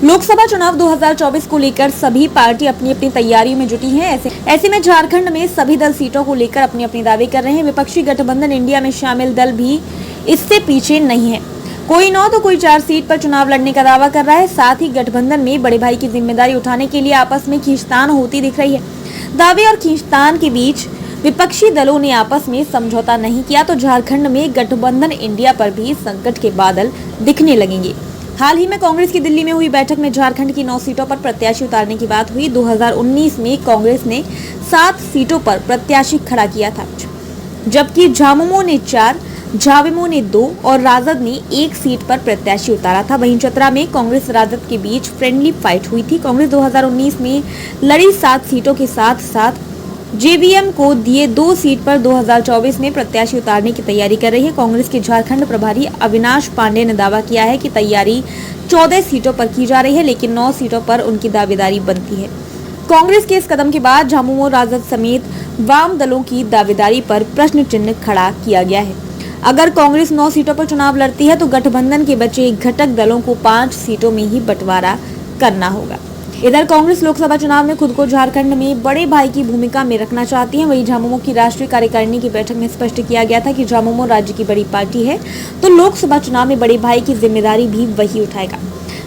लोकसभा चुनाव 2024 को लेकर सभी पार्टी अपनी अपनी तैयारियों में जुटी हैं। ऐसे में झारखंड में सभी दल सीटों को लेकर अपने अपने दावे कर रहे हैं। विपक्षी गठबंधन इंडिया में शामिल दल भी इससे पीछे नहीं है। कोई 9 तो कोई 4 सीट पर चुनाव लड़ने का दावा कर रहा है। साथ ही गठबंधन में बड़े भाई की जिम्मेदारी उठाने के लिए आपस में खींचतान होती दिख रही है। दावे और खींचतान के बीच विपक्षी दलों ने आपस में समझौता नहीं किया तो झारखंड में गठबंधन इंडिया पर भी संकट के बादल दिखने लगेंगे। हाल ही में कांग्रेस की दिल्ली में हुई बैठक में झारखंड की 9 सीटों पर प्रत्याशी उतारने की बात हुई। 2019 में कांग्रेस ने 7 सीटों पर प्रत्याशी खड़ा किया था, जबकि झामुमो ने 4, झाविमो ने 2 और राजद ने 1 सीट पर प्रत्याशी उतारा था। वहीं चतरा में कांग्रेस राजद के बीच फ्रेंडली फाइट हुई थी। कांग्रेस 2019 में लड़ी 7 सीटों के साथ साथ जेवीएम को दिए 2 सीट पर 2024 में प्रत्याशी उतारने की तैयारी कर रही है। कांग्रेस के झारखंड प्रभारी अविनाश पांडे ने दावा किया है कि तैयारी 14 सीटों पर की जा रही है, लेकिन 9 सीटों पर उनकी दावेदारी बनती है। कांग्रेस के इस कदम के बाद झामुमो राजद समेत वाम दलों की दावेदारी पर प्रश्न चिन्ह खड़ा किया गया है। अगर कांग्रेस 9 सीटों पर चुनाव लड़ती है तो गठबंधन के बचे घटक दलों को 5 सीटों में ही बंटवारा करना होगा। इधर कांग्रेस लोकसभा चुनाव में खुद को झारखंड में बड़े भाई की भूमिका में रखना चाहती है। वहीं झामुमो की राष्ट्रीय कार्यकारिणी की बैठक में स्पष्ट किया गया था कि झामुमो राज्य की बड़ी पार्टी है तो लोकसभा चुनाव में बड़े भाई की जिम्मेदारी भी वही उठाएगा।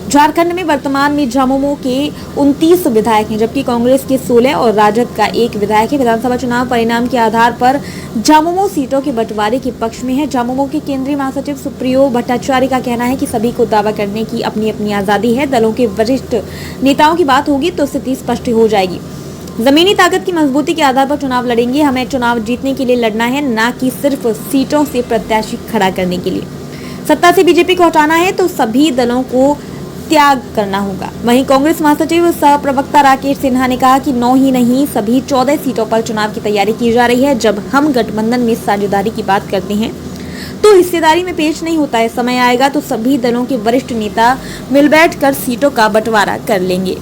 झारखंड में वर्तमान में झामुमो के 29 विधायक हैं, जबकि कांग्रेस के 16 और राजद का 1 विधायक है। विधानसभा चुनाव परिणाम के आधार पर झामुमो सीटों के बंटवारे के पक्ष में है। झामुमो के केंद्रीय महासचिव सुप्रियो भट्टाचार्य का कहना है कि सभी को दावा करने की अपनी अपनी आजादी है। दलों के वरिष्ठ नेताओं की बात होगी तो स्थिति स्पष्ट हो जाएगी। जमीनी ताकत की मजबूती के आधार पर चुनाव लड़ेंगे। हमें चुनाव जीतने के लिए लड़ना है, न कि सिर्फ सीटों से प्रत्याशी खड़ा करने के लिए। सत्ता से बीजेपी को हटाना है तो सभी दलों को त्याग करना होगा। वहीं कांग्रेस महासचिव सह प्रवक्ता राकेश सिन्हा ने कहा कि 9 ही नहीं सभी 14 सीटों पर चुनाव की तैयारी की जा रही है। जब हम गठबंधन में साझेदारी की बात करते हैं तो हिस्सेदारी में पेश नहीं होता है। समय आएगा तो सभी दलों के वरिष्ठ नेता मिल बैठकर सीटों का बंटवारा कर लेंगे।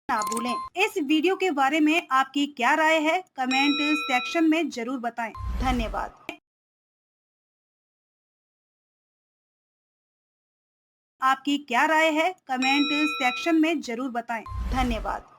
ना भूलें। इस वीडियो के बारे में आपकी क्या राय है, कमेंट सेक्शन में जरूर बताएं। धन्यवाद। आपकी क्या राय है, कमेंट सेक्शन में जरूर बताएं। धन्यवाद।